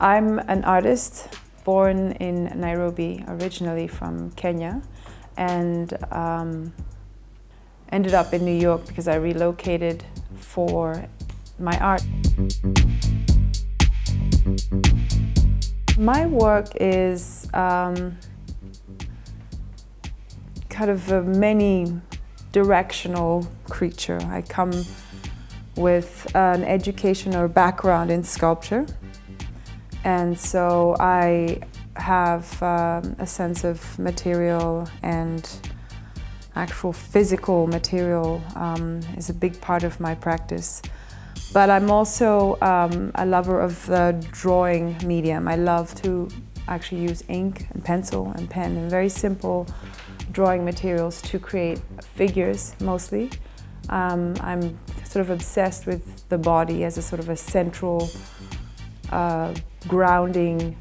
I'm an artist born in Nairobi, originally from Kenya, and ended up in New York because I relocated for my art. My work is kind of a many-directional creature. I come with an education or background in sculpture, and so I have a sense of material, and actual physical material is a big part of my practice. But I'm also a lover of the drawing medium. I love to actually use ink and pencil and pen and very simple drawing materials to create figures mostly. I'm sort of obsessed with the body as a sort of a central grounding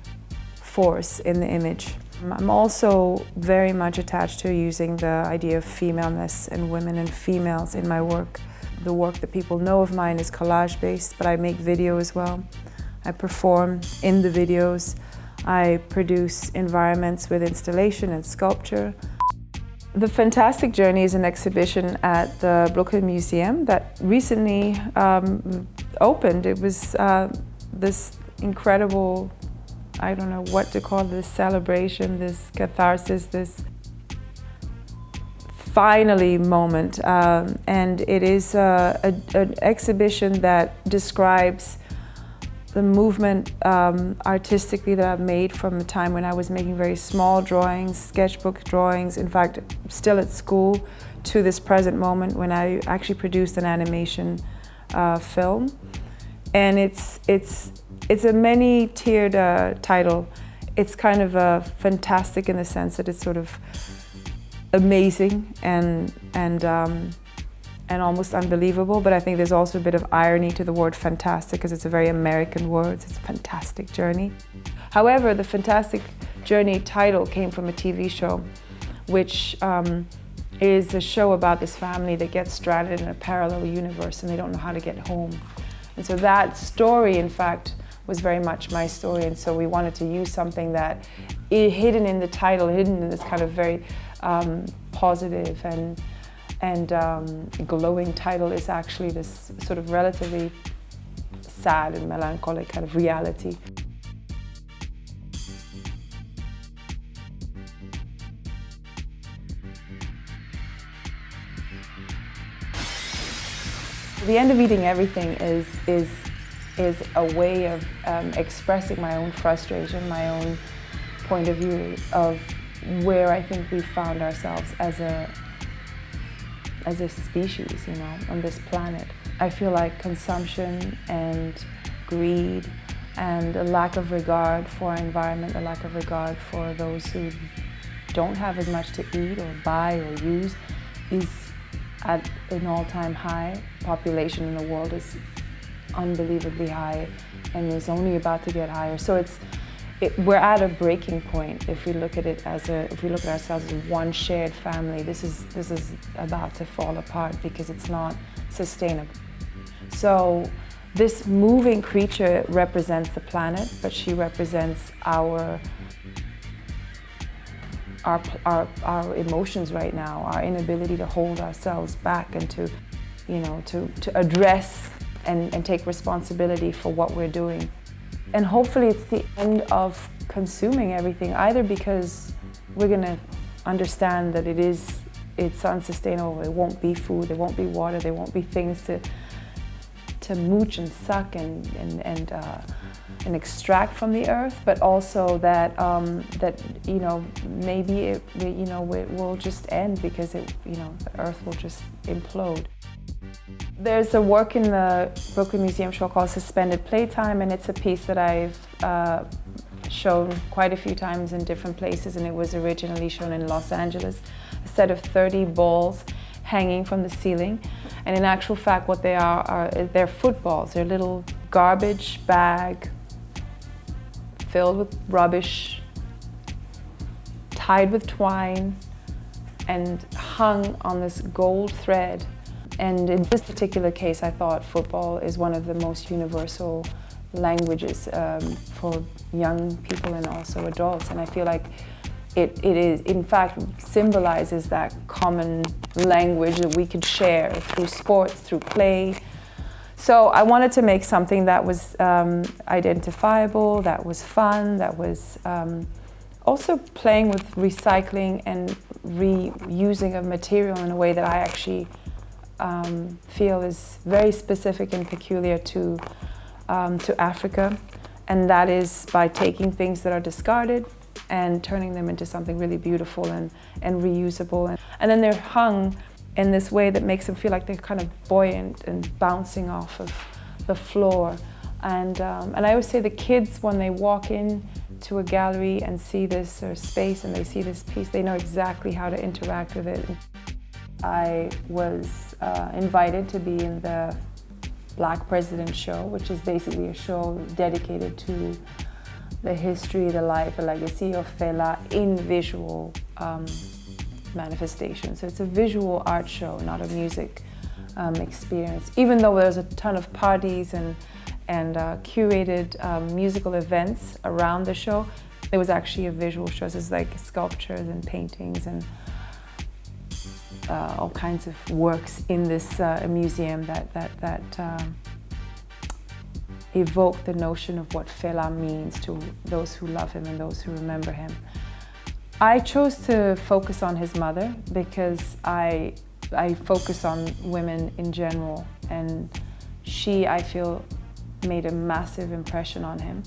force in the image. I'm also very much attached to using the idea of femaleness and women and females in my work. The work that people know of mine is collage-based, but I make video as well. I perform in the videos. I produce environments with installation and sculpture. The Fantastic Journey is an exhibition at the Brooklyn Museum that recently opened. It was this incredible, I don't know what to call this celebration, this catharsis, this finally moment. And it is an exhibition that describes the movement artistically that I've made from the time when I was making very small drawings, sketchbook drawings, in fact, still at school, to this present moment when I actually produced an animation film. And it's a many-tiered title. It's kind of fantastic in the sense that it's sort of amazing and almost unbelievable, but I think there's also a bit of irony to the word fantastic because it's a very American word. It's a fantastic journey. However, the Fantastic Journey title came from a TV show, which is a show about this family that gets stranded in a parallel universe and they don't know how to get home. And so that story, in fact, was very much my story, and so we wanted to use something that hidden in the title, hidden in this kind of very positive and glowing title is actually this sort of relatively sad and melancholic kind of reality. The end of eating everything is a way of expressing my own frustration, my own point of view of where I think we found ourselves as a species, you know, on this planet. I feel like consumption and greed and a lack of regard for our environment, a lack of regard for those who don't have as much to eat or buy or use is at an all-time high. Population in the world is unbelievably high and is only about to get higher. So we're at a breaking point if we look at it if we look at ourselves as one shared family. This is about to fall apart because it's not sustainable. So this moving creature represents the planet, but she represents our emotions right now, our inability to hold ourselves back and to address and take responsibility for what we're doing. And hopefully it's the end of consuming everything, either because we're going to understand that it's unsustainable, there won't be food, there won't be water, there won't be things to mooch and suck and extract from the earth, but also that maybe it will just end because the earth will just implode. There's a work in the Brooklyn Museum show called Suspended Playtime, and it's a piece that I've shown quite a few times in different places, and it was originally shown in Los Angeles. A set of 30 balls hanging from the ceiling, and in actual fact what they are they're footballs. They're little garbage bag filled with rubbish, tied with twine, and hung on this gold thread. And in this particular case, I thought football is one of the most universal languages for young people and also adults. And I feel like it is, in fact, symbolizes that common language that we could share through sports, through play. So I wanted to make something that was identifiable, that was fun, that was also playing with recycling and reusing of material in a way that I actually feel is very specific and peculiar to Africa. And that is by taking things that are discarded and turning them into something really beautiful and reusable. And then they're hung in this way that makes them feel like they're kind of buoyant and bouncing off of the floor. And I always say the kids, when they walk in to a gallery and see this space and they see this piece, they know exactly how to interact with it. I was invited to be in the Black President Show, which is basically a show dedicated to the history, the life, the legacy of Fela in visual manifestation. So it's a visual art show, not a music experience. Even though there's a ton of parties and curated musical events around the show, it was actually a visual show. So it's like sculptures and paintings and all kinds of works in this museum that evoke the notion of what Fela means to those who love him and those who remember him. I chose to focus on his mother because I focus on women in general, and she, I feel, made a massive impression on him.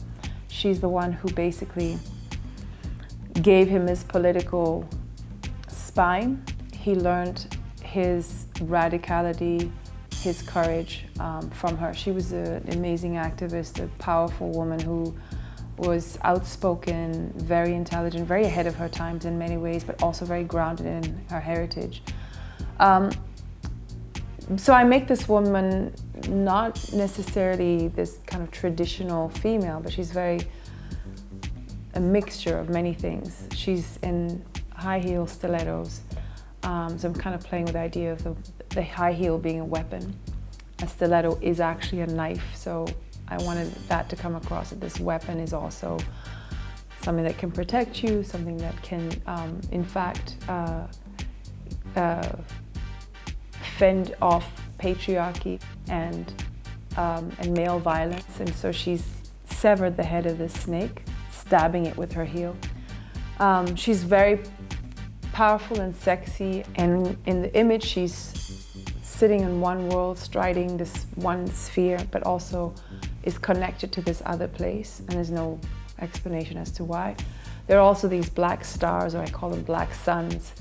She's the one who basically gave him his political spine. He learned his radicality, his courage from her. She was an amazing activist, a powerful woman who was outspoken, very intelligent, very ahead of her times in many ways, but also very grounded in her heritage. So I make this woman not necessarily this kind of traditional female, but she's a mixture of many things. She's in high heel stilettos. So I'm kind of playing with the idea of the high heel being a weapon. A stiletto is actually a knife, so I wanted that to come across, that this weapon is also something that can protect you, something that can, in fact, fend off patriarchy and male violence. And so she's severed the head of this snake, stabbing it with her heel. She's very powerful and sexy, and in the image she's sitting in one world, striding this one sphere, but also is connected to this other place, and there's no explanation as to why. There are also these black stars, or I call them black suns,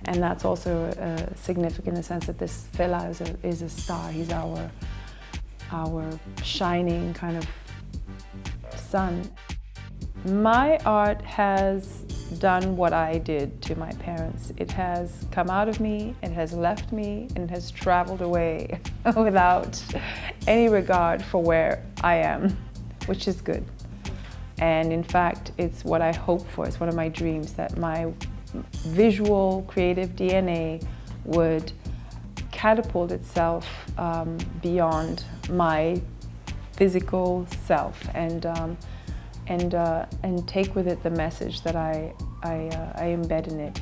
and that's also significant in the sense that this Fela is a star. He's our shining kind of sun. My art has done what I did to my parents. It has come out of me, it has left me, and has traveled away without any regard for where I am, which is good. And in fact, it's what I hope for. It's one of my dreams, that my visual, creative DNA would catapult itself beyond my physical self and take with it the message that I embed in it.